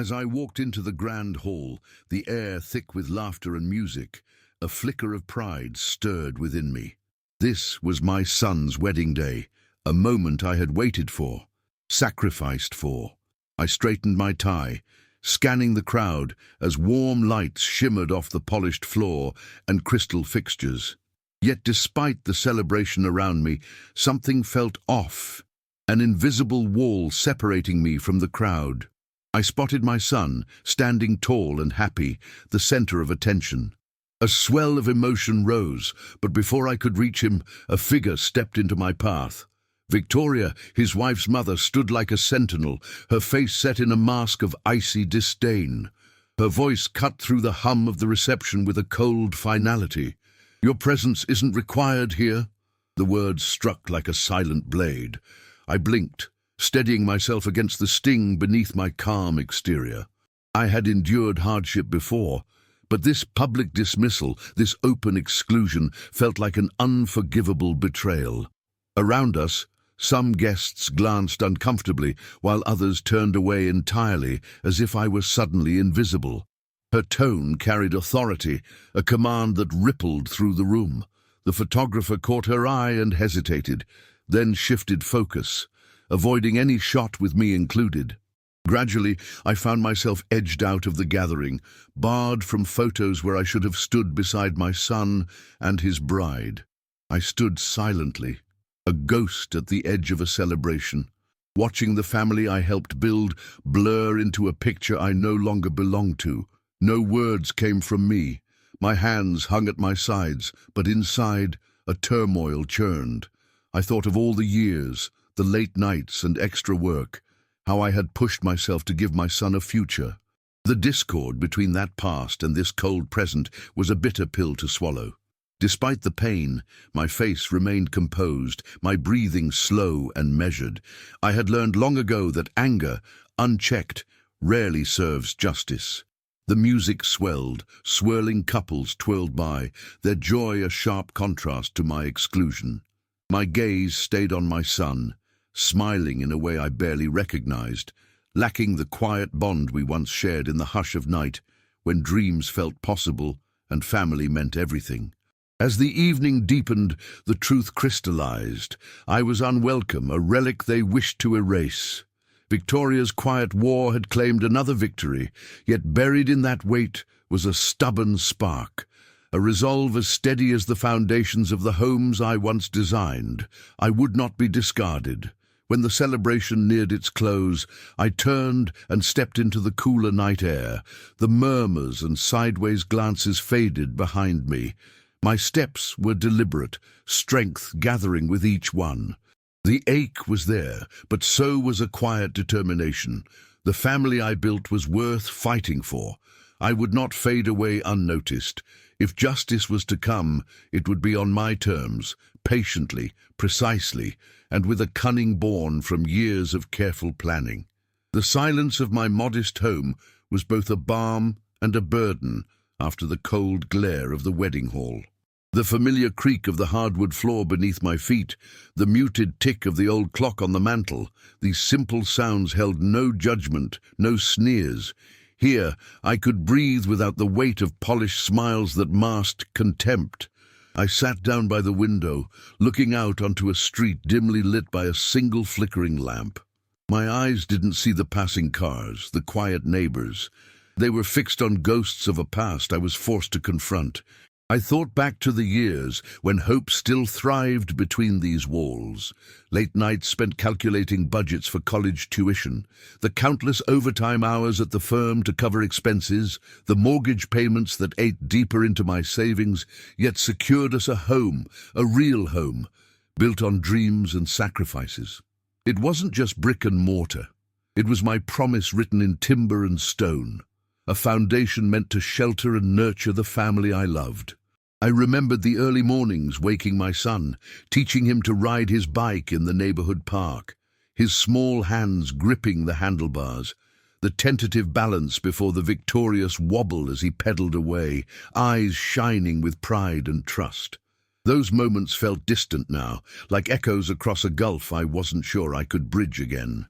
As I walked into the grand hall, the air thick with laughter and music, a flicker of pride stirred within me. This was my son's wedding day, a moment I had waited for, sacrificed for. I straightened my tie, scanning the crowd as warm lights shimmered off the polished floor and crystal fixtures. Yet despite the celebration around me, something felt off, an invisible wall separating me from the crowd. I spotted my son, standing tall and happy, the center of attention. A swell of emotion rose, but before I could reach him, a figure stepped into my path. Victoria, his wife's mother, stood like a sentinel, her face set in a mask of icy disdain. Her voice cut through the hum of the reception with a cold finality. "Your presence isn't required here." The words struck like a silent blade. I blinked, steadying myself against the sting beneath my calm exterior. I had endured hardship before, but this public dismissal, this open exclusion, felt like an unforgivable betrayal. Around us, some guests glanced uncomfortably, while others turned away entirely, as if I was suddenly invisible. Her tone carried authority, a command that rippled through the room. The photographer caught her eye and hesitated, then shifted focus, avoiding any shot with me included. Gradually, I found myself edged out of the gathering, barred from photos where I should have stood beside my son and his bride. I stood silently, a ghost at the edge of a celebration, watching the family I helped build blur into a picture I no longer belonged to. No words came from me. My hands hung at my sides, but inside, a turmoil churned. I thought of all the years, the late nights and extra work, how I had pushed myself to give my son a future. The discord between that past and this cold present was a bitter pill to swallow. Despite the pain, my face remained composed, my breathing slow and measured. I had learned long ago that anger, unchecked, rarely serves justice. The music swelled, swirling couples twirled by, their joy a sharp contrast to my exclusion. My gaze stayed on my son, smiling in a way I barely recognized, lacking the quiet bond we once shared in the hush of night, when dreams felt possible and family meant everything. As the evening deepened, the truth crystallized. I was unwelcome, a relic they wished to erase. Victoria's quiet war had claimed another victory, yet buried in that weight was a stubborn spark, a resolve as steady as the foundations of the homes I once designed. I would not be discarded. When the celebration neared its close, I turned and stepped into the cooler night air. The murmurs and sideways glances faded behind me. My steps were deliberate, strength gathering with each one. The ache was there, but so was a quiet determination. The family I built was worth fighting for. I would not fade away unnoticed. If justice was to come, it would be on my terms, patiently, precisely, and with a cunning born from years of careful planning. The silence of my modest home was both a balm and a burden after the cold glare of the wedding hall. The familiar creak of the hardwood floor beneath my feet, the muted tick of the old clock on the mantel, these simple sounds held no judgment, no sneers. Here, I could breathe without the weight of polished smiles that masked contempt. I sat down by the window, looking out onto a street dimly lit by a single flickering lamp. My eyes didn't see the passing cars, the quiet neighbors. They were fixed on ghosts of a past I was forced to confront. I thought back to the years when hope still thrived between these walls. Late nights spent calculating budgets for college tuition, the countless overtime hours at the firm to cover expenses, the mortgage payments that ate deeper into my savings, yet secured us a home, a real home, built on dreams and sacrifices. It wasn't just brick and mortar. It was my promise written in timber and stone, a foundation meant to shelter and nurture the family I loved. I remembered the early mornings waking my son, teaching him to ride his bike in the neighborhood park, his small hands gripping the handlebars, the tentative balance before the victorious wobble as he pedaled away, eyes shining with pride and trust. Those moments felt distant now, like echoes across a gulf I wasn't sure I could bridge again.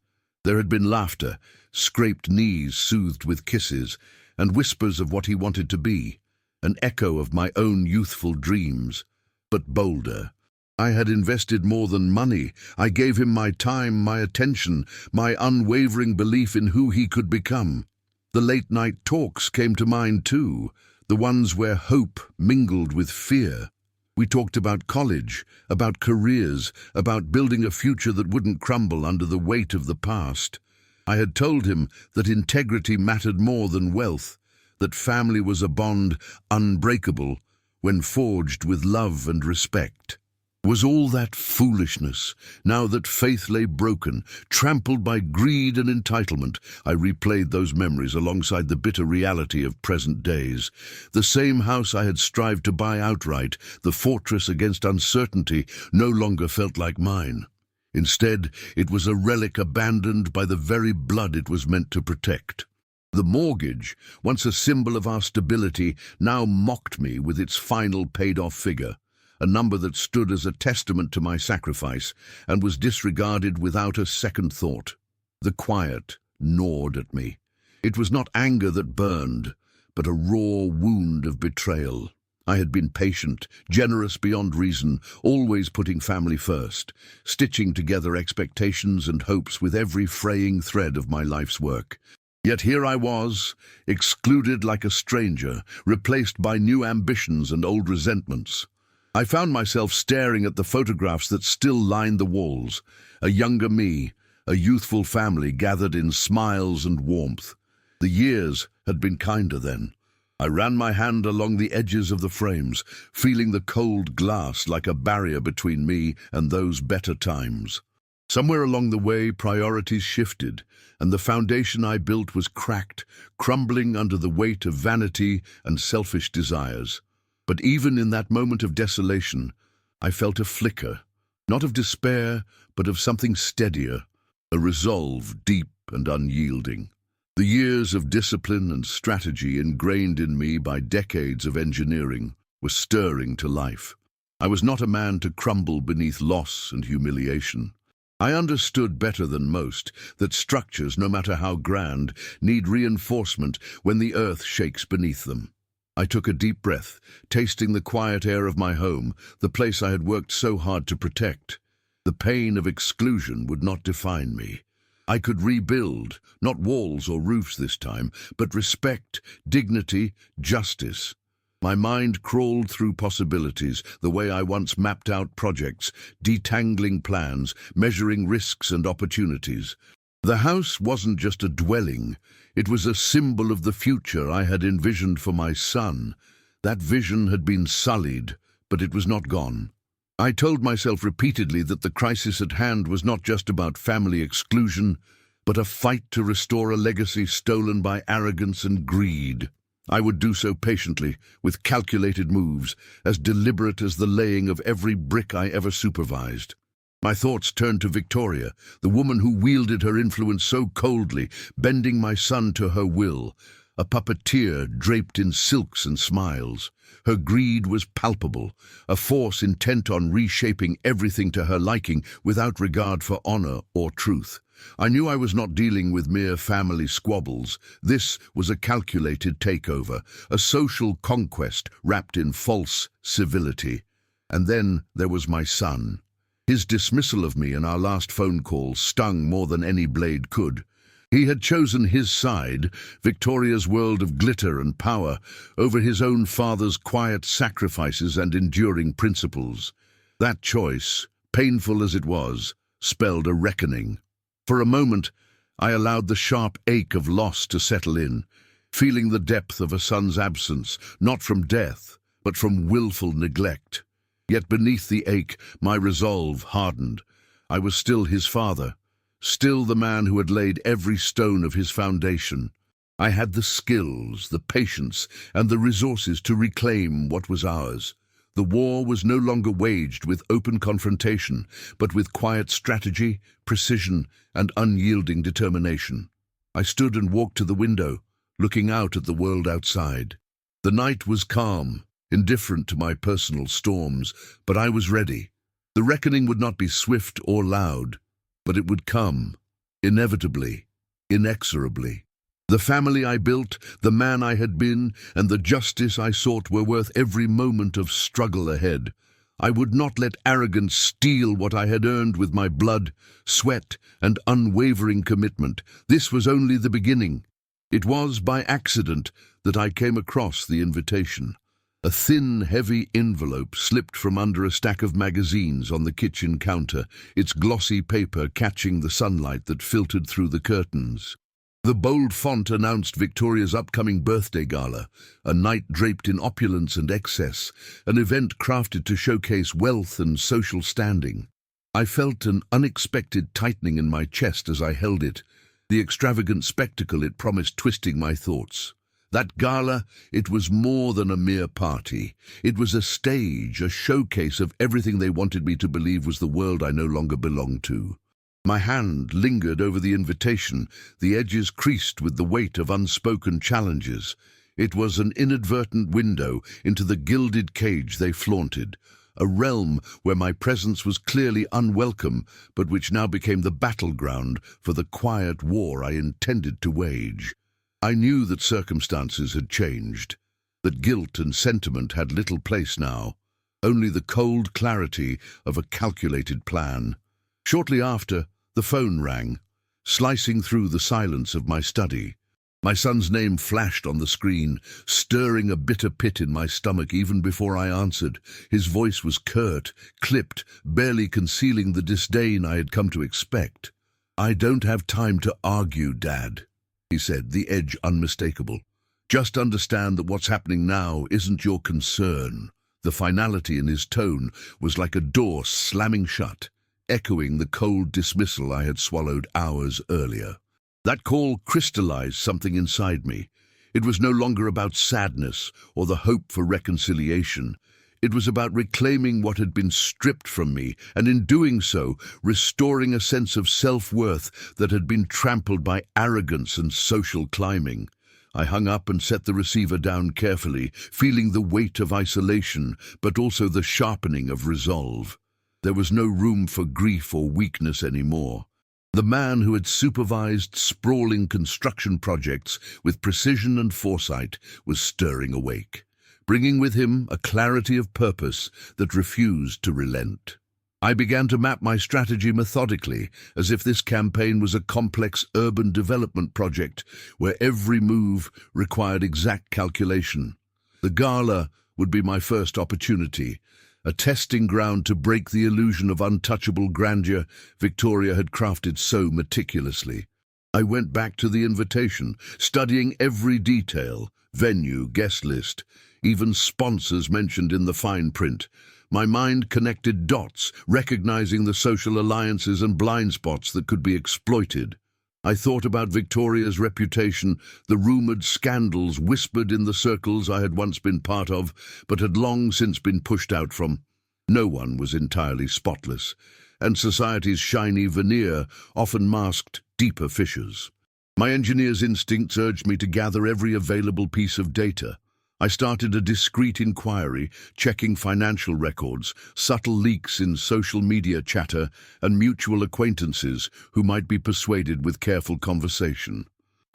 There had been laughter, scraped knees soothed with kisses, and whispers of what he wanted to be, an echo of my own youthful dreams, but bolder. I had invested more than money. I gave him my time, my attention, my unwavering belief in who he could become. The late-night talks came to mind too, the ones where hope mingled with fear. We talked about college, about careers, about building a future that wouldn't crumble under the weight of the past. I had told him that integrity mattered more than wealth, that family was a bond unbreakable when forged with love and respect. Was all that foolishness, now that faith lay broken, trampled by greed and entitlement? I replayed those memories alongside the bitter reality of present days. The same house I had strived to buy outright, the fortress against uncertainty, no longer felt like mine. Instead, it was a relic abandoned by the very blood it was meant to protect. The mortgage, once a symbol of our stability, now mocked me with its final paid-off figure, a number that stood as a testament to my sacrifice and was disregarded without a second thought. The quiet gnawed at me. It was not anger that burned, but a raw wound of betrayal. I had been patient, generous beyond reason, always putting family first, stitching together expectations and hopes with every fraying thread of my life's work. Yet here I was, excluded like a stranger, replaced by new ambitions and old resentments. I found myself staring at the photographs that still lined the walls, a younger me, a youthful family gathered in smiles and warmth. The years had been kinder then. I ran my hand along the edges of the frames, feeling the cold glass like a barrier between me and those better times. Somewhere along the way, priorities shifted, and the foundation I built was cracked, crumbling under the weight of vanity and selfish desires. But even in that moment of desolation, I felt a flicker, not of despair, but of something steadier, a resolve deep and unyielding. The years of discipline and strategy ingrained in me by decades of engineering were stirring to life. I was not a man to crumble beneath loss and humiliation. I understood better than most that structures, no matter how grand, need reinforcement when the earth shakes beneath them. I took a deep breath, tasting the quiet air of my home, the place I had worked so hard to protect. The pain of exclusion would not define me. I could rebuild, not walls or roofs this time, but respect, dignity, justice. My mind crawled through possibilities, the way I once mapped out projects, detangling plans, measuring risks and opportunities. The house wasn't just a dwelling, it was a symbol of the future I had envisioned for my son. That vision had been sullied, but it was not gone. I told myself repeatedly that the crisis at hand was not just about family exclusion, but a fight to restore a legacy stolen by arrogance and greed. I would do so patiently, with calculated moves, as deliberate as the laying of every brick I ever supervised. My thoughts turned to Victoria, the woman who wielded her influence so coldly, bending my son to her will, a puppeteer draped in silks and smiles. Her greed was palpable, a force intent on reshaping everything to her liking without regard for honor or truth. I knew I was not dealing with mere family squabbles. This was a calculated takeover, a social conquest wrapped in false civility. And then there was my son. His dismissal of me in our last phone call stung more than any blade could. He had chosen his side, Victoria's world of glitter and power, over his own father's quiet sacrifices and enduring principles. That choice, painful as it was, spelled a reckoning. For a moment, I allowed the sharp ache of loss to settle in, feeling the depth of a son's absence, not from death, but from willful neglect. Yet beneath the ache, my resolve hardened. I was still his father, still the man who had laid every stone of his foundation. I had the skills, the patience, and the resources to reclaim what was ours. The war was no longer waged with open confrontation, but with quiet strategy, precision, and unyielding determination. I stood and walked to the window, looking out at the world outside. The night was calm, indifferent to my personal storms, but I was ready. The reckoning would not be swift or loud, but it would come. Inevitably, inexorably. The family I built, the man I had been, and the justice I sought were worth every moment of struggle ahead. I would not let arrogance steal what I had earned with my blood, sweat, and unwavering commitment. This was only the beginning. It was by accident that I came across the invitation. A thin, heavy envelope slipped from under a stack of magazines on the kitchen counter, its glossy paper catching the sunlight that filtered through the curtains. The bold font announced Victoria's upcoming birthday gala, a night draped in opulence and excess, an event crafted to showcase wealth and social standing. I felt an unexpected tightening in my chest as I held it, the extravagant spectacle it promised twisting my thoughts. That gala, it was more than a mere party. It was a stage, a showcase of everything they wanted me to believe was the world I no longer belonged to. My hand lingered over the invitation, the edges creased with the weight of unspoken challenges. It was an inadvertent window into the gilded cage they flaunted, a realm where my presence was clearly unwelcome, but which now became the battleground for the quiet war I intended to wage. I knew that circumstances had changed, that guilt and sentiment had little place now, only the cold clarity of a calculated plan. Shortly after, the phone rang, slicing through the silence of my study. My son's name flashed on the screen, stirring a bitter pit in my stomach even before I answered. His voice was curt, clipped, barely concealing the disdain I had come to expect. "I don't have time to argue, Dad," he said, the edge unmistakable. "Just understand that what's happening now isn't your concern." The finality in his tone was like a door slamming shut, echoing the cold dismissal I had swallowed hours earlier. That call crystallized something inside me. It was no longer about sadness or the hope for reconciliation. It was about reclaiming what had been stripped from me, and in doing so, restoring a sense of self-worth that had been trampled by arrogance and social climbing. I hung up and set the receiver down carefully, feeling the weight of isolation, but also the sharpening of resolve. There was no room for grief or weakness anymore. The man who had supervised sprawling construction projects with precision and foresight was stirring awake, bringing with him a clarity of purpose that refused to relent. I began to map my strategy methodically, as if this campaign was a complex urban development project where every move required exact calculation. The gala would be my first opportunity, a testing ground to break the illusion of untouchable grandeur Victoria had crafted so meticulously. I went back to the invitation, studying every detail, venue, guest list, even sponsors mentioned in the fine print. My mind connected dots, recognizing the social alliances and blind spots that could be exploited. I thought about Victoria's reputation, the rumored scandals whispered in the circles I had once been part of, but had long since been pushed out from. No one was entirely spotless, and society's shiny veneer often masked deeper fissures. My engineer's instincts urged me to gather every available piece of data. I started a discreet inquiry, checking financial records, subtle leaks in social media chatter, and mutual acquaintances who might be persuaded with careful conversation.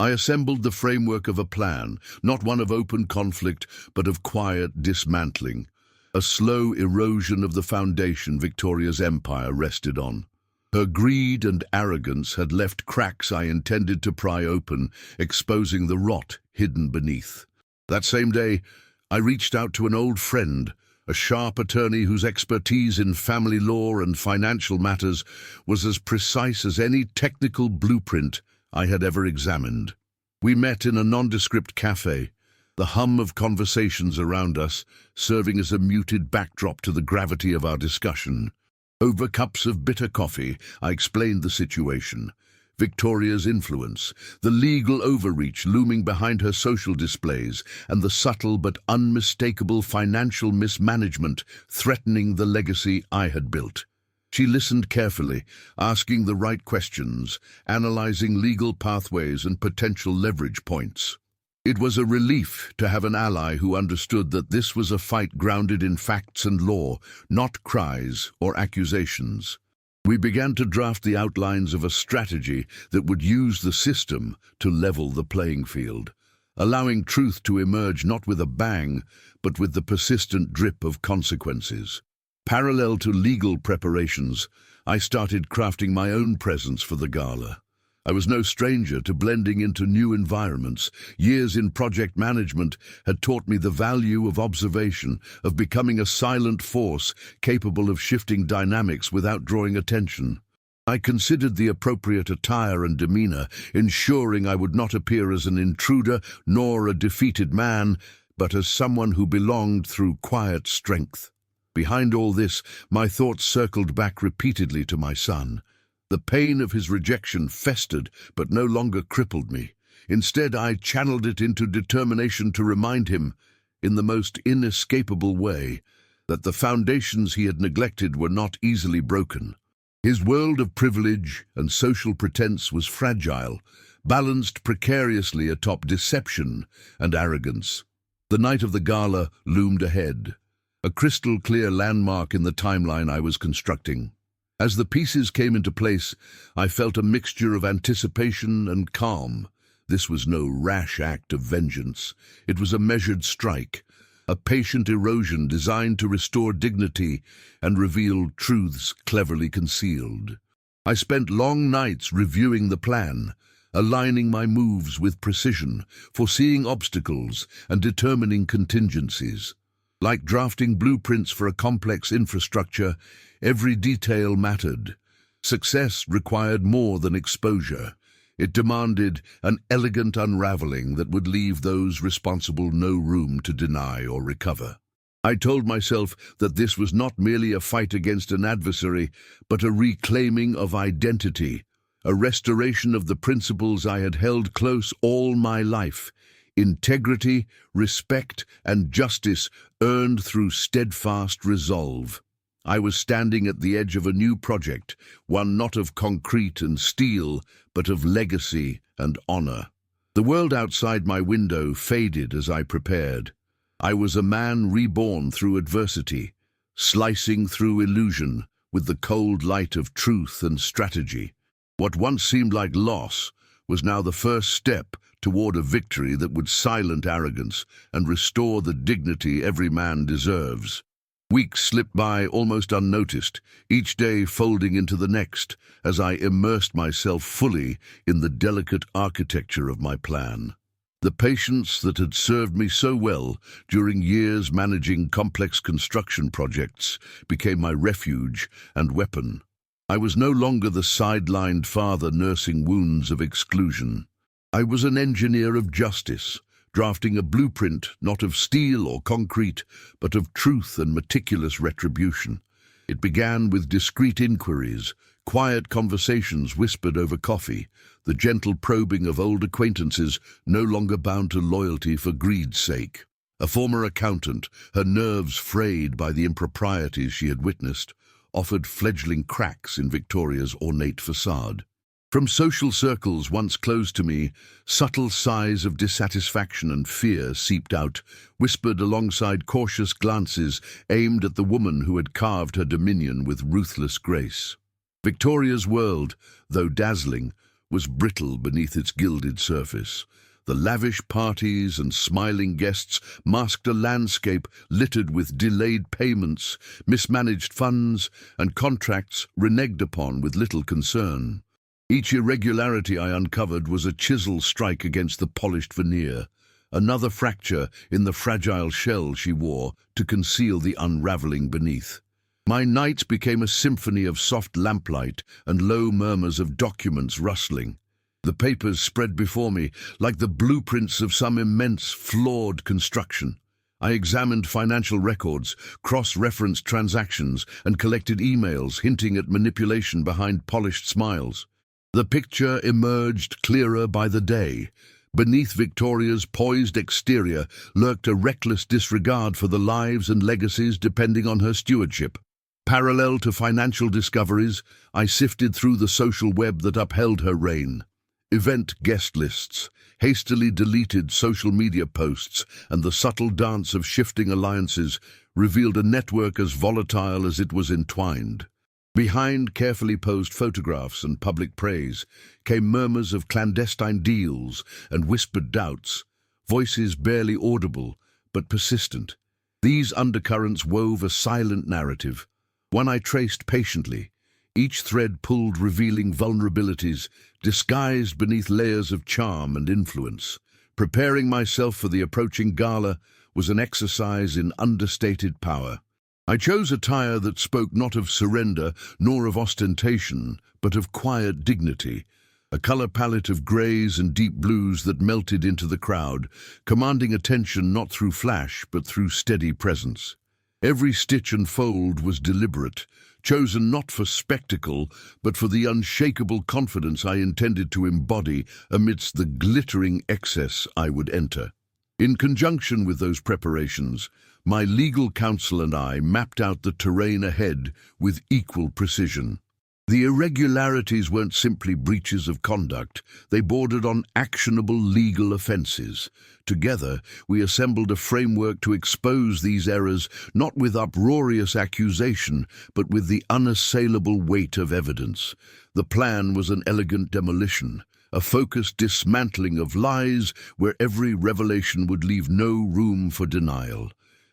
I assembled the framework of a plan, not one of open conflict, but of quiet dismantling, a slow erosion of the foundation Victoria's empire rested on. Her greed and arrogance had left cracks I intended to pry open, exposing the rot hidden beneath. That same day, I reached out to an old friend, a sharp attorney whose expertise in family law and financial matters was as precise as any technical blueprint I had ever examined. We met in a nondescript cafe, the hum of conversations around us serving as a muted backdrop to the gravity of our discussion. Over cups of bitter coffee, I explained the situation. Victoria's influence, the legal overreach looming behind her social displays, and the subtle but unmistakable financial mismanagement threatening the legacy I had built. She listened carefully, asking the right questions, analyzing legal pathways and potential leverage points. It was a relief to have an ally who understood that this was a fight grounded in facts and law, not cries or accusations. We began to draft the outlines of a strategy that would use the system to level the playing field, allowing truth to emerge not with a bang, but with the persistent drip of consequences. Parallel to legal preparations, I started crafting my own presence for the gala. I was no stranger to blending into new environments. Years in project management had taught me the value of observation, of becoming a silent force capable of shifting dynamics without drawing attention. I considered the appropriate attire and demeanor, ensuring I would not appear as an intruder nor a defeated man, but as someone who belonged through quiet strength. Behind all this, my thoughts circled back repeatedly to my son. The pain of his rejection festered, but no longer crippled me. Instead, I channeled it into determination to remind him, in the most inescapable way, that the foundations he had neglected were not easily broken. His world of privilege and social pretense was fragile, balanced precariously atop deception and arrogance. The night of the gala loomed ahead, a crystal-clear landmark in the timeline I was constructing. As the pieces came into place, I felt a mixture of anticipation and calm. This was no rash act of vengeance. It was a measured strike, a patient erosion designed to restore dignity and reveal truths cleverly concealed. I spent long nights reviewing the plan, aligning my moves with precision, foreseeing obstacles and determining contingencies. Like drafting blueprints for a complex infrastructure, every detail mattered. Success required more than exposure. It demanded an elegant unraveling that would leave those responsible no room to deny or recover. I told myself that this was not merely a fight against an adversary, but a reclaiming of identity, a restoration of the principles I had held close all my life. Integrity, respect, and justice earned through steadfast resolve. I was standing at the edge of a new project, one not of concrete and steel, but of legacy and honor. The world outside my window faded as I prepared. I was a man reborn through adversity, slicing through illusion with the cold light of truth and strategy. What once seemed like loss was now the first step toward a victory that would silence arrogance and restore the dignity every man deserves. Weeks slipped by almost unnoticed, each day folding into the next, as I immersed myself fully in the delicate architecture of my plan. The patience that had served me so well during years managing complex construction projects became my refuge and weapon. I was no longer the sidelined father nursing wounds of exclusion. I was an engineer of justice, drafting a blueprint not of steel or concrete, but of truth and meticulous retribution. It began with discreet inquiries, quiet conversations whispered over coffee, the gentle probing of old acquaintances no longer bound to loyalty for greed's sake. A former accountant, her nerves frayed by the improprieties she had witnessed, offered fledgling cracks in Victoria's ornate facade. From social circles once closed to me, subtle sighs of dissatisfaction and fear seeped out, whispered alongside cautious glances aimed at the woman who had carved her dominion with ruthless grace. Victoria's world, though dazzling, was brittle beneath its gilded surface. The lavish parties and smiling guests masked a landscape littered with delayed payments, mismanaged funds, and contracts reneged upon with little concern. Each irregularity I uncovered was a chisel strike against the polished veneer, another fracture in the fragile shell she wore to conceal the unraveling beneath. My nights became a symphony of soft lamplight and low murmurs of documents rustling. The papers spread before me like the blueprints of some immense, flawed construction. I examined financial records, cross-referenced transactions, and collected emails hinting at manipulation behind polished smiles. The picture emerged clearer by the day. Beneath Victoria's poised exterior lurked a reckless disregard for the lives and legacies depending on her stewardship. Parallel to financial discoveries, I sifted through the social web that upheld her reign. Event guest lists, hastily deleted social media posts, and the subtle dance of shifting alliances revealed a network as volatile as it was entwined. Behind carefully posed photographs and public praise came murmurs of clandestine deals and whispered doubts, voices barely audible but persistent. These undercurrents wove a silent narrative, one I traced patiently, each thread pulled revealing vulnerabilities disguised beneath layers of charm and influence. Preparing myself for the approaching gala was an exercise in understated power. I chose attire that spoke not of surrender nor of ostentation, but of quiet dignity, a color palette of grays and deep blues that melted into the crowd, commanding attention not through flash but through steady presence. Every stitch and fold was deliberate, chosen not for spectacle, but for the unshakable confidence I intended to embody amidst the glittering excess I would enter. In conjunction with those preparations, my legal counsel and I mapped out the terrain ahead with equal precision. The irregularities weren't simply breaches of conduct, they bordered on actionable legal offenses. Together, we assembled a framework to expose these errors not with uproarious accusation, but with the unassailable weight of evidence. The plan was an elegant demolition, a focused dismantling of lies where every revelation would leave no room for denial.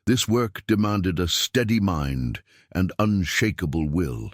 This work demanded a steady mind and unshakable will.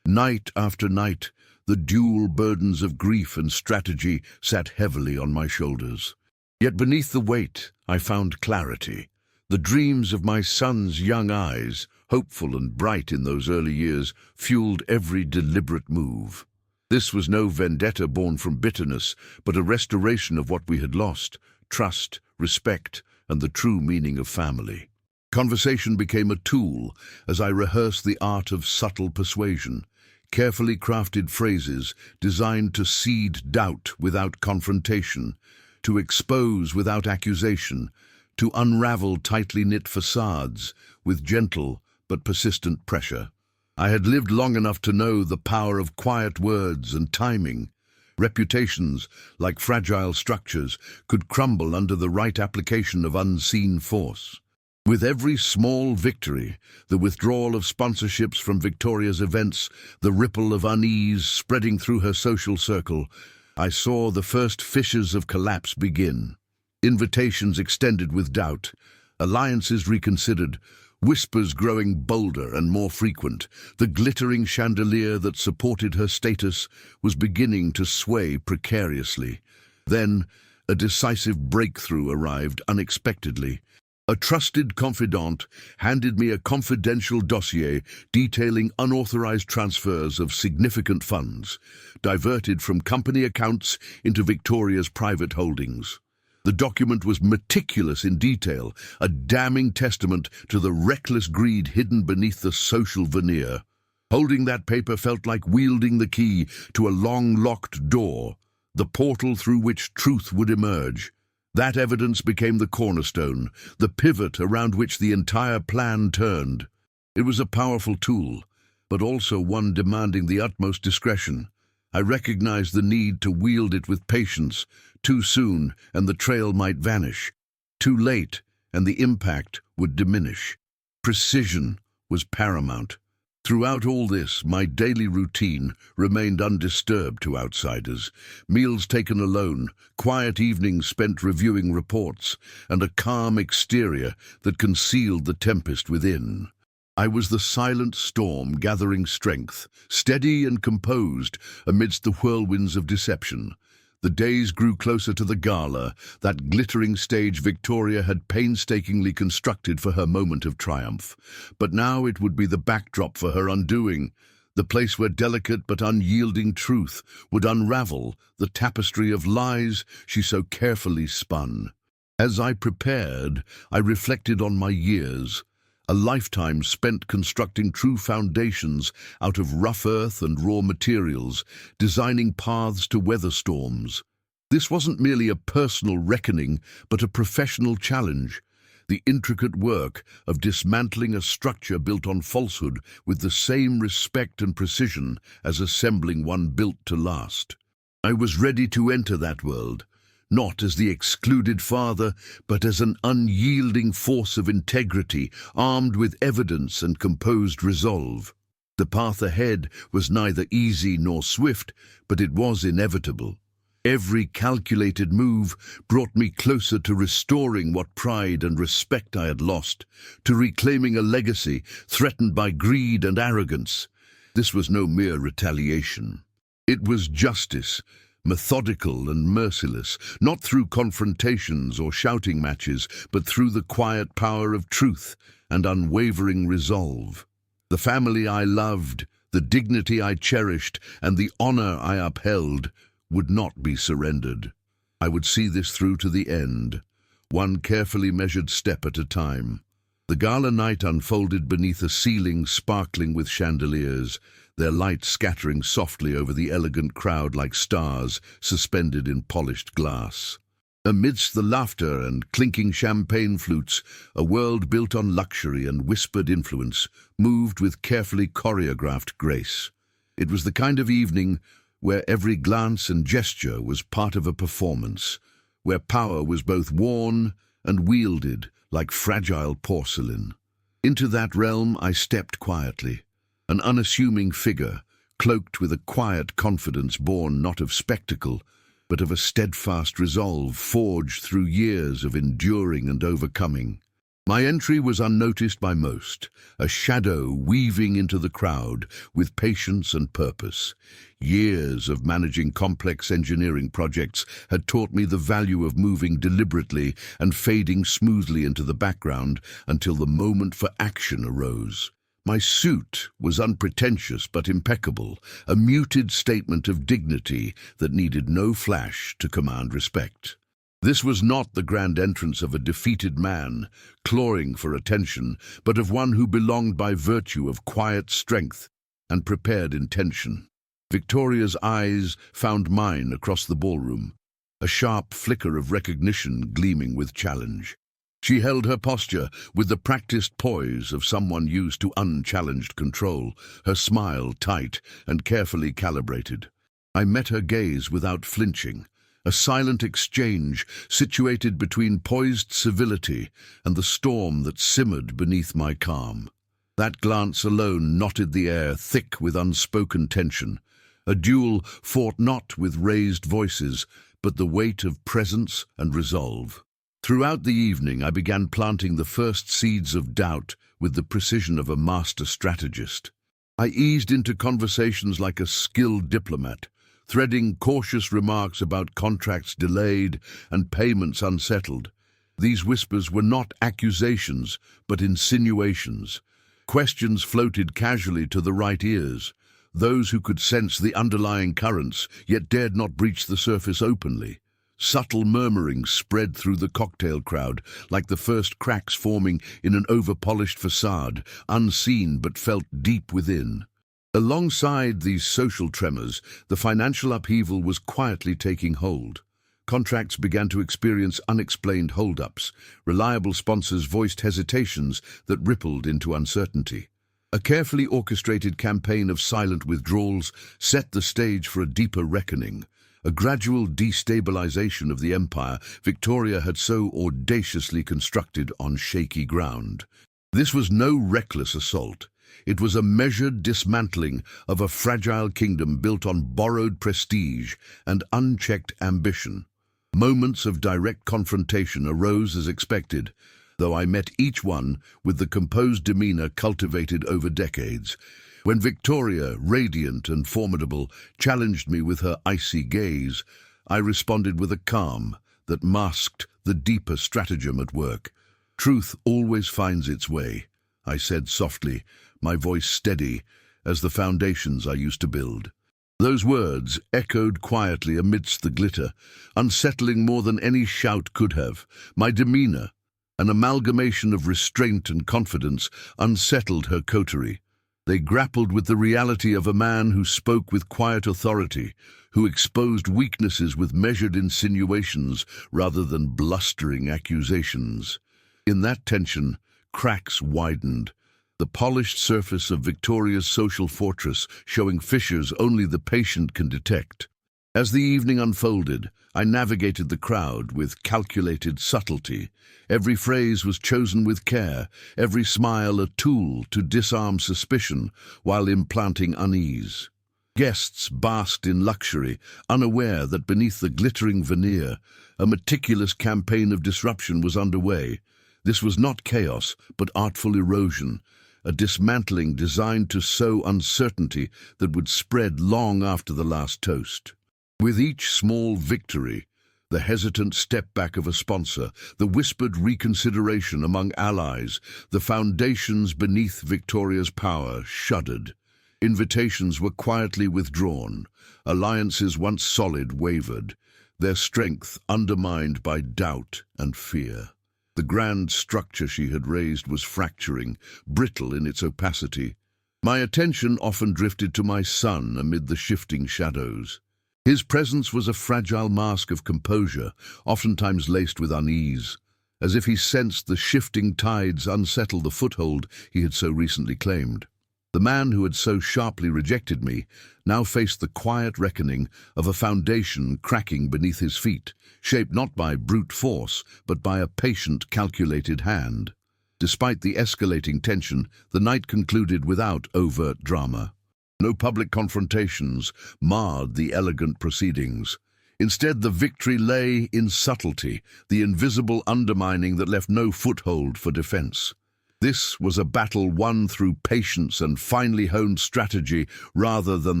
Night after night, the dual burdens of grief and strategy sat heavily on my shoulders. Yet beneath the weight, I found clarity. The dreams of my son's young eyes, hopeful and bright in those early years, fueled every deliberate move. This was no vendetta born from bitterness, but a restoration of what we had lost: trust, respect, and the true meaning of family. Conversation became a tool as I rehearsed the art of subtle persuasion, carefully crafted phrases designed to seed doubt without confrontation, to expose without accusation, to unravel tightly knit facades with gentle but persistent pressure. I had lived long enough to know the power of quiet words and timing. Reputations, like fragile structures, could crumble under the right application of unseen force. With every small victory, the withdrawal of sponsorships from Victoria's events, the ripple of unease spreading through her social circle, I saw the first fissures of collapse begin. Invitations extended with doubt, alliances reconsidered, whispers growing bolder and more frequent. The glittering chandelier that supported her status was beginning to sway precariously. Then, a decisive breakthrough arrived unexpectedly. A trusted confidant handed me a confidential dossier detailing unauthorized transfers of significant funds, diverted from company accounts into Victoria's private holdings. The document was meticulous in detail, a damning testament to the reckless greed hidden beneath the social veneer. Holding that paper felt like wielding the key to a long-locked door, the portal through which truth would emerge. That evidence became the cornerstone, the pivot around which the entire plan turned. It was a powerful tool, but also one demanding the utmost discretion. I recognized the need to wield it with patience. Too soon, and the trail might vanish. Too late, and the impact would diminish. Precision was paramount. Throughout all this, my daily routine remained undisturbed to outsiders. Meals taken alone, quiet evenings spent reviewing reports, and a calm exterior that concealed the tempest within. I was the silent storm gathering strength, steady and composed amidst the whirlwinds of deception. The days grew closer to the gala, that glittering stage Victoria had painstakingly constructed for her moment of triumph. But now it would be the backdrop for her undoing, the place where delicate but unyielding truth would unravel the tapestry of lies she so carefully spun. As I prepared, I reflected on my years, a lifetime spent constructing true foundations out of rough earth and raw materials, designing paths to weather storms. This wasn't merely a personal reckoning, but a professional challenge. The intricate work of dismantling a structure built on falsehood with the same respect and precision as assembling one built to last. I was ready to enter that world, not as the excluded father, but as an unyielding force of integrity, armed with evidence and composed resolve. The path ahead was neither easy nor swift, but it was inevitable. Every calculated move brought me closer to restoring what pride and respect I had lost, to reclaiming a legacy threatened by greed and arrogance. This was no mere retaliation. It was justice, methodical and merciless, not through confrontations or shouting matches, but through the quiet power of truth and unwavering resolve. The family I loved, the dignity I cherished, and the honor I upheld would not be surrendered. I would see this through to the end, one carefully measured step at a time. The gala night unfolded beneath a ceiling sparkling with chandeliers, their light scattering softly over the elegant crowd like stars suspended in polished glass. Amidst the laughter and clinking champagne flutes, a world built on luxury and whispered influence moved with carefully choreographed grace. It was the kind of evening where every glance and gesture was part of a performance, where power was both worn and wielded like fragile porcelain. Into that realm I stepped quietly, an unassuming figure, cloaked with a quiet confidence born not of spectacle, but of a steadfast resolve forged through years of enduring and overcoming. My entry was unnoticed by most, a shadow weaving into the crowd with patience and purpose. Years of managing complex engineering projects had taught me the value of moving deliberately and fading smoothly into the background until the moment for action arose. My suit was unpretentious but impeccable, a muted statement of dignity that needed no flash to command respect. This was not the grand entrance of a defeated man, clawing for attention, but of one who belonged by virtue of quiet strength and prepared intention. Victoria's eyes found mine across the ballroom, a sharp flicker of recognition gleaming with challenge. She held her posture with the practiced poise of someone used to unchallenged control, her smile tight and carefully calibrated. I met her gaze without flinching, a silent exchange situated between poised civility and the storm that simmered beneath my calm. That glance alone knotted the air thick with unspoken tension, a duel fought not with raised voices, but the weight of presence and resolve. Throughout the evening, I began planting the first seeds of doubt with the precision of a master strategist. I eased into conversations like a skilled diplomat, threading cautious remarks about contracts delayed and payments unsettled. These whispers were not accusations, but insinuations. Questions floated casually to the right ears, those who could sense the underlying currents, yet dared not breach the surface openly. Subtle murmurings spread through the cocktail crowd, like the first cracks forming in an over-polished facade, unseen but felt deep within. Alongside these social tremors, the financial upheaval was quietly taking hold. Contracts began to experience unexplained hold-ups. Reliable sponsors voiced hesitations that rippled into uncertainty. A carefully orchestrated campaign of silent withdrawals set the stage for a deeper reckoning, a gradual destabilization of the empire Victoria had so audaciously constructed on shaky ground. This was no reckless assault. It was a measured dismantling of a fragile kingdom built on borrowed prestige and unchecked ambition. Moments of direct confrontation arose as expected, though I met each one with the composed demeanor cultivated over decades. When Victoria, radiant and formidable, challenged me with her icy gaze, I responded with a calm that masked the deeper stratagem at work. "Truth always finds its way," I said softly, my voice steady as the foundations I used to build. Those words echoed quietly amidst the glitter, unsettling more than any shout could have. My demeanor, an amalgamation of restraint and confidence, unsettled her coterie. They grappled with the reality of a man who spoke with quiet authority, who exposed weaknesses with measured insinuations rather than blustering accusations. In that tension, cracks widened, the polished surface of Victoria's social fortress showing fissures only the patient can detect. As the evening unfolded, I navigated the crowd with calculated subtlety. Every phrase was chosen with care, every smile a tool to disarm suspicion while implanting unease. Guests basked in luxury, unaware that beneath the glittering veneer, a meticulous campaign of disruption was underway. This was not chaos, but artful erosion, a dismantling designed to sow uncertainty that would spread long after the last toast. With each small victory, the hesitant step back of a sponsor, the whispered reconsideration among allies, the foundations beneath Victoria's power shuddered. Invitations were quietly withdrawn. Alliances once solid wavered, their strength undermined by doubt and fear. The grand structure she had raised was fracturing, brittle in its opacity. My attention often drifted to my son amid the shifting shadows. His presence was a fragile mask of composure, oftentimes laced with unease, as if he sensed the shifting tides unsettle the foothold he had so recently claimed. The man who had so sharply rejected me now faced the quiet reckoning of a foundation cracking beneath his feet, shaped not by brute force, but by a patient, calculated hand. Despite the escalating tension, the night concluded without overt drama. No public confrontations marred the elegant proceedings. Instead, the victory lay in subtlety, the invisible undermining that left no foothold for defense. This was a battle won through patience and finely honed strategy rather than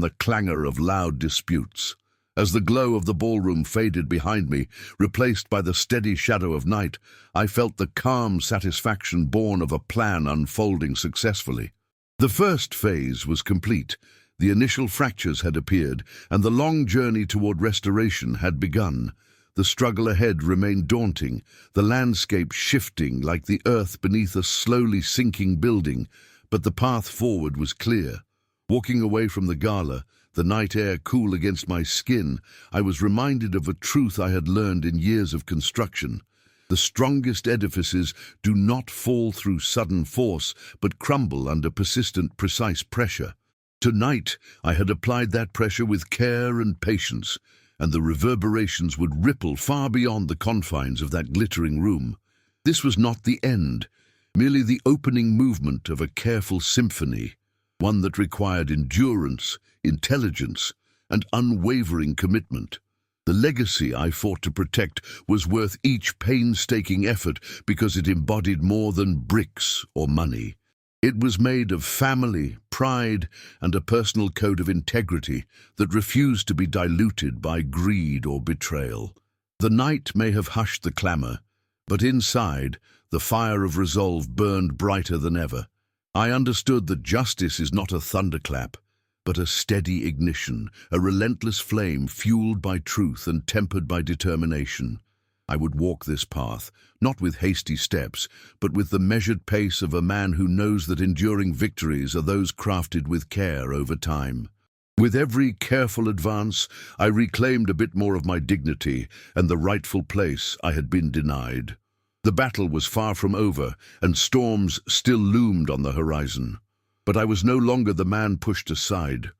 the clangor of loud disputes. As the glow of the ballroom faded behind me, replaced by the steady shadow of night, I felt the calm satisfaction born of a plan unfolding successfully. The first phase was complete. The initial fractures had appeared, and the long journey toward restoration had begun. The struggle ahead remained daunting, the landscape shifting like the earth beneath a slowly sinking building, but the path forward was clear. Walking away from the gala, the night air cool against my skin, I was reminded of a truth I had learned in years of construction. The strongest edifices do not fall through sudden force, but crumble under persistent, precise pressure. Tonight, I had applied that pressure with care and patience, and the reverberations would ripple far beyond the confines of that glittering room. This was not the end, merely the opening movement of a careful symphony, one that required endurance, intelligence, and unwavering commitment. The legacy I fought to protect was worth each painstaking effort because it embodied more than bricks or money. It was made of family, pride, and a personal code of integrity that refused to be diluted by greed or betrayal. The night may have hushed the clamor, but inside, the fire of resolve burned brighter than ever. I understood that justice is not a thunderclap, but a steady ignition, a relentless flame fueled by truth and tempered by determination. I would walk this path, not with hasty steps, but with the measured pace of a man who knows that enduring victories are those crafted with care over time. With every careful advance, I reclaimed a bit more of my dignity and the rightful place I had been denied. The battle was far from over, and storms still loomed on the horizon. But I was no longer the man pushed aside.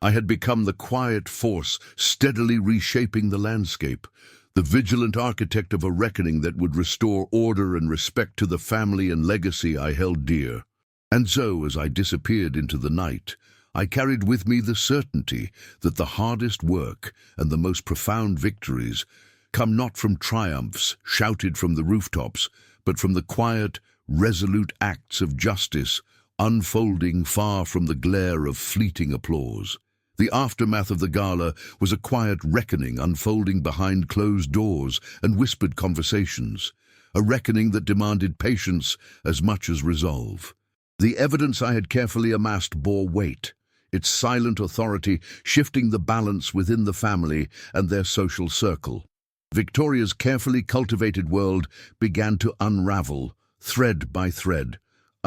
I had become the quiet force steadily reshaping the landscape, the vigilant architect of a reckoning that would restore order and respect to the family and legacy I held dear. And so, as I disappeared into the night, I carried with me the certainty that the hardest work and the most profound victories come not from triumphs shouted from the rooftops, but from the quiet, resolute acts of justice unfolding far from the glare of fleeting applause. The aftermath of the gala was a quiet reckoning unfolding behind closed doors and whispered conversations, a reckoning that demanded patience as much as resolve. The evidence I had carefully amassed bore weight, its silent authority shifting the balance within the family and their social circle. Victoria's carefully cultivated world began to unravel, thread by thread,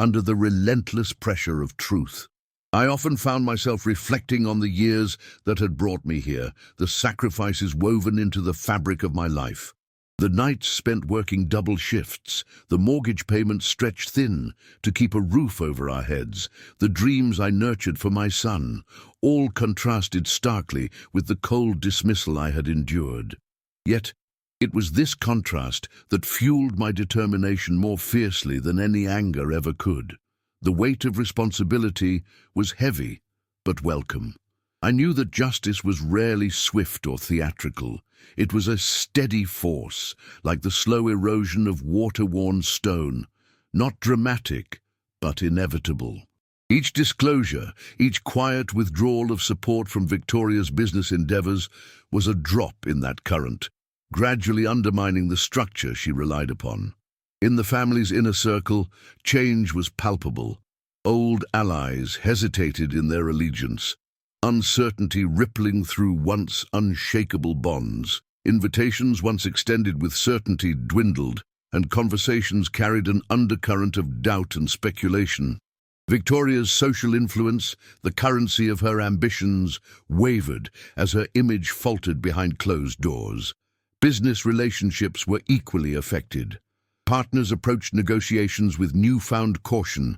under the relentless pressure of truth. I often found myself reflecting on the years that had brought me here, the sacrifices woven into the fabric of my life. The nights spent working double shifts, the mortgage payments stretched thin to keep a roof over our heads, the dreams I nurtured for my son, all contrasted starkly with the cold dismissal I had endured. Yet, it was this contrast that fueled my determination more fiercely than any anger ever could. The weight of responsibility was heavy, but welcome. I knew that justice was rarely swift or theatrical. It was a steady force, like the slow erosion of water-worn stone, not dramatic, but inevitable. Each disclosure, each quiet withdrawal of support from Victoria's business endeavors was a drop in that current, gradually undermining the structure she relied upon. In the family's inner circle, change was palpable. Old allies hesitated in their allegiance, uncertainty rippling through once unshakable bonds. Invitations once extended with certainty dwindled, and conversations carried an undercurrent of doubt and speculation. Victoria's social influence, the currency of her ambitions, wavered as her image faltered behind closed doors. Business relationships were equally affected. Partners approached negotiations with newfound caution,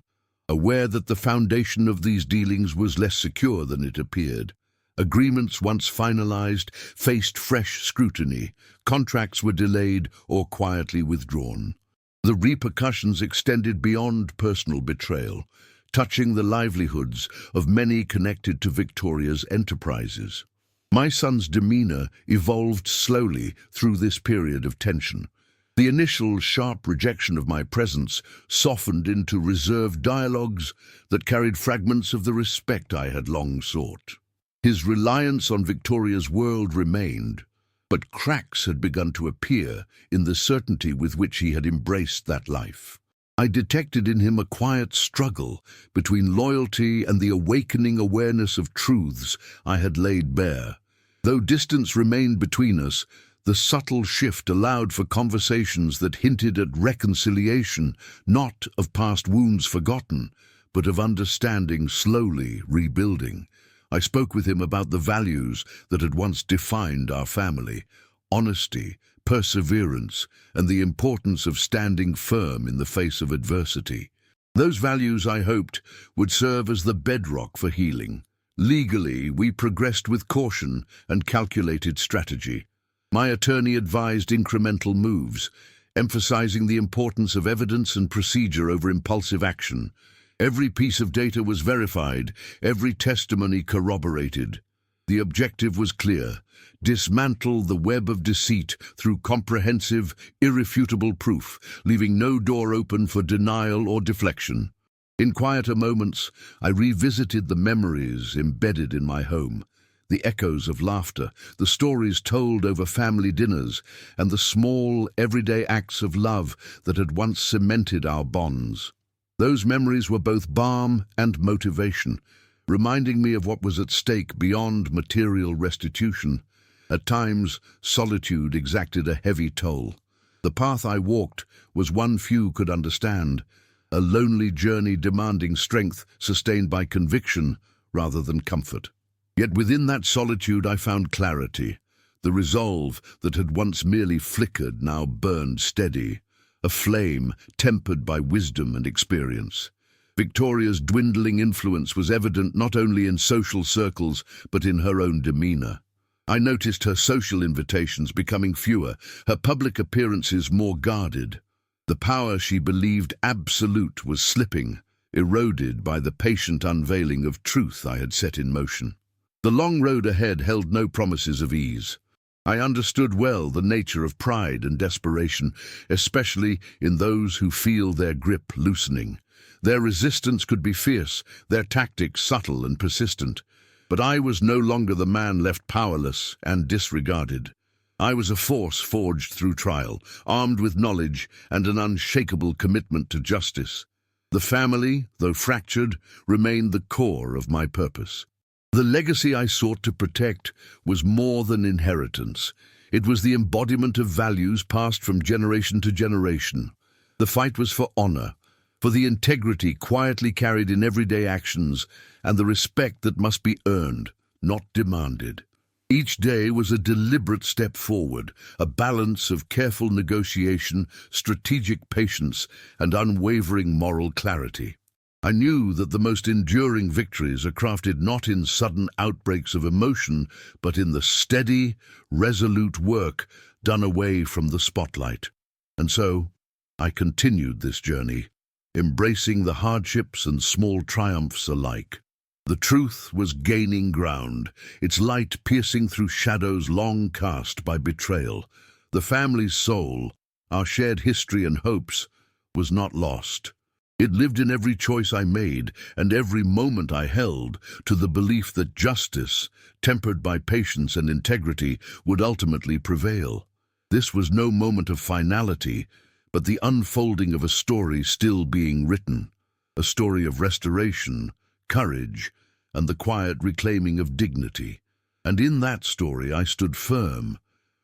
aware that the foundation of these dealings was less secure than it appeared. Agreements once finalized faced fresh scrutiny. Contracts were delayed or quietly withdrawn. The repercussions extended beyond personal betrayal, touching the livelihoods of many connected to Victoria's enterprises. My son's demeanor evolved slowly through this period of tension. The initial sharp rejection of my presence softened into reserved dialogues that carried fragments of the respect I had long sought. His reliance on Victoria's world remained, but cracks had begun to appear in the certainty with which he had embraced that life. I detected in him a quiet struggle between loyalty and the awakening awareness of truths I had laid bare. Though distance remained between us, the subtle shift allowed for conversations that hinted at reconciliation, not of past wounds forgotten, but of understanding slowly rebuilding. I spoke with him about the values that had once defined our family: honesty, perseverance, and the importance of standing firm in the face of adversity. Those values, I hoped, would serve as the bedrock for healing. Legally, we progressed with caution and calculated strategy. My attorney advised incremental moves, emphasizing the importance of evidence and procedure over impulsive action. Every piece of data was verified, every testimony corroborated. The objective was clear: dismantle the web of deceit through comprehensive, irrefutable proof, leaving no door open for denial or deflection. In quieter moments, I revisited the memories embedded in my home, the echoes of laughter, the stories told over family dinners, and the small, everyday acts of love that had once cemented our bonds. Those memories were both balm and motivation, reminding me of what was at stake beyond material restitution. At times, solitude exacted a heavy toll. The path I walked was one few could understand, a lonely journey demanding strength sustained by conviction rather than comfort. Yet within that solitude I found clarity. The resolve that had once merely flickered now burned steady, a flame tempered by wisdom and experience. Victoria's dwindling influence was evident not only in social circles but in her own demeanor. I noticed her social invitations becoming fewer, her public appearances more guarded. The power she believed absolute was slipping, eroded by the patient unveiling of truth I had set in motion. The long road ahead held no promises of ease. I understood well the nature of pride and desperation, especially in those who feel their grip loosening. Their resistance could be fierce, their tactics subtle and persistent. But I was no longer the man left powerless and disregarded. I was a force forged through trial, armed with knowledge and an unshakable commitment to justice. The family, though fractured, remained the core of my purpose. The legacy I sought to protect was more than inheritance. It was the embodiment of values passed from generation to generation. The fight was for honor, for the integrity quietly carried in everyday actions, and the respect that must be earned, not demanded. Each day was a deliberate step forward, a balance of careful negotiation, strategic patience, and unwavering moral clarity. I knew that the most enduring victories are crafted not in sudden outbreaks of emotion, but in the steady, resolute work done away from the spotlight. And so, I continued this journey, embracing the hardships and small triumphs alike. The truth was gaining ground, its light piercing through shadows long cast by betrayal. The family's soul, our shared history and hopes, was not lost. It lived in every choice I made and every moment I held to the belief that justice, tempered by patience and integrity, would ultimately prevail. This was no moment of finality, but the unfolding of a story still being written, a story of restoration, courage, and the quiet reclaiming of dignity. And in that story I stood firm,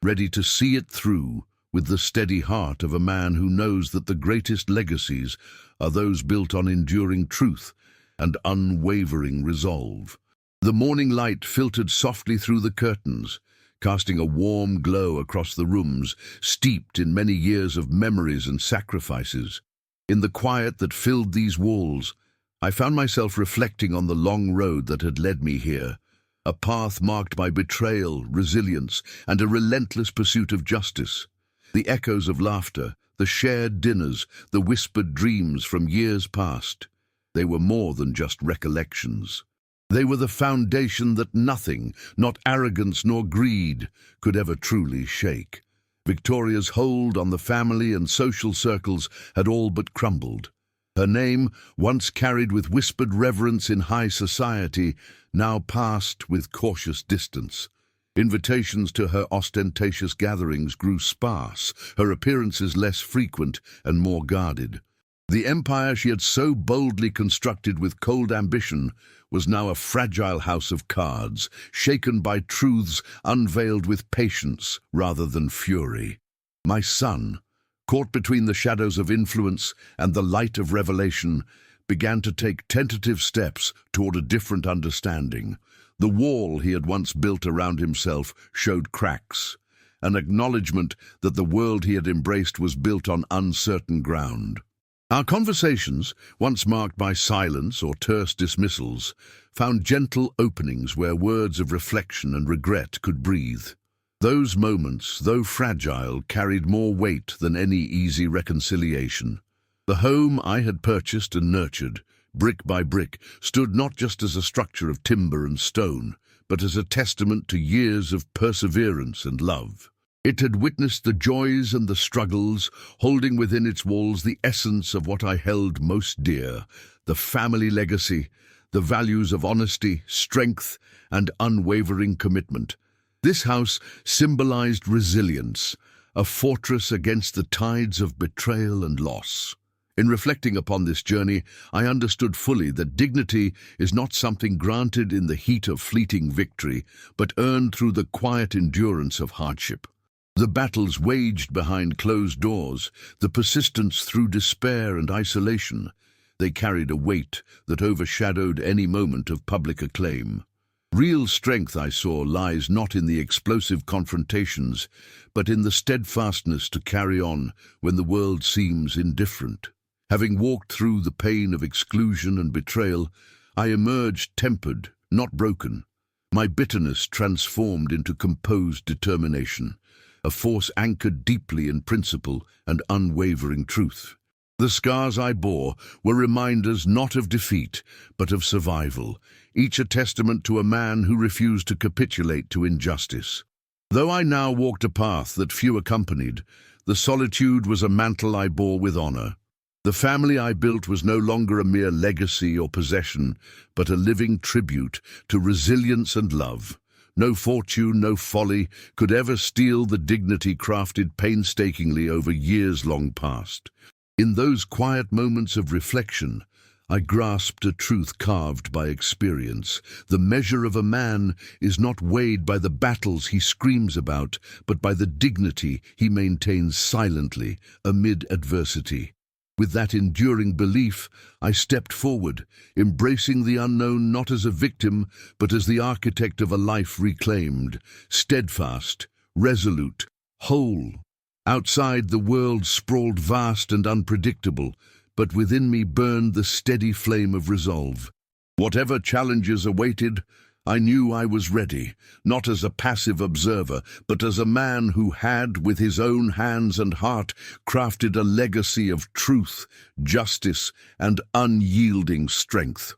ready to see it through, with the steady heart of a man who knows that the greatest legacies are those built on enduring truth and unwavering resolve. The morning light filtered softly through the curtains, casting a warm glow across the rooms, steeped in many years of memories and sacrifices. In the quiet that filled these walls, I found myself reflecting on the long road that had led me here, a path marked by betrayal, resilience, and a relentless pursuit of justice. The echoes of laughter, the shared dinners, the whispered dreams from years past. They were more than just recollections. They were the foundation that nothing, not arrogance nor greed, could ever truly shake. Victoria's hold on the family and social circles had all but crumbled. Her name, once carried with whispered reverence in high society, now passed with cautious distance. Invitations to her ostentatious gatherings grew sparse, her appearances less frequent and more guarded. The empire she had so boldly constructed with cold ambition was now a fragile house of cards, shaken by truths unveiled with patience rather than fury. My son, caught between the shadows of influence and the light of revelation, began to take tentative steps toward a different understanding. The wall he had once built around himself showed cracks, an acknowledgement that the world he had embraced was built on uncertain ground. Our conversations, once marked by silence or terse dismissals, found gentle openings where words of reflection and regret could breathe. Those moments, though fragile, carried more weight than any easy reconciliation. The home I had purchased and nurtured, brick by brick, stood not just as a structure of timber and stone, but as a testament to years of perseverance and love. It had witnessed the joys and the struggles, holding within its walls the essence of what I held most dear, the family legacy, the values of honesty, strength, and unwavering commitment. This house symbolized resilience, a fortress against the tides of betrayal and loss. In reflecting upon this journey, I understood fully that dignity is not something granted in the heat of fleeting victory, but earned through the quiet endurance of hardship. The battles waged behind closed doors, the persistence through despair and isolation, they carried a weight that overshadowed any moment of public acclaim. Real strength, I saw, lies not in the explosive confrontations, but in the steadfastness to carry on when the world seems indifferent. Having walked through the pain of exclusion and betrayal, I emerged tempered, not broken. My bitterness transformed into composed determination, a force anchored deeply in principle and unwavering truth. The scars I bore were reminders not of defeat, but of survival, each a testament to a man who refused to capitulate to injustice. Though I now walked a path that few accompanied, the solitude was a mantle I bore with honor. The family I built was no longer a mere legacy or possession, but a living tribute to resilience and love. No fortune, no folly could ever steal the dignity crafted painstakingly over years long past. In those quiet moments of reflection, I grasped a truth carved by experience. The measure of a man is not weighed by the battles he screams about, but by the dignity he maintains silently amid adversity. With that enduring belief, I stepped forward, embracing the unknown not as a victim, but as the architect of a life reclaimed, steadfast, resolute, whole. Outside, the world sprawled vast and unpredictable, but within me burned the steady flame of resolve. Whatever challenges awaited, I knew I was ready, not as a passive observer, but as a man who had, with his own hands and heart, crafted a legacy of truth, justice, and unyielding strength.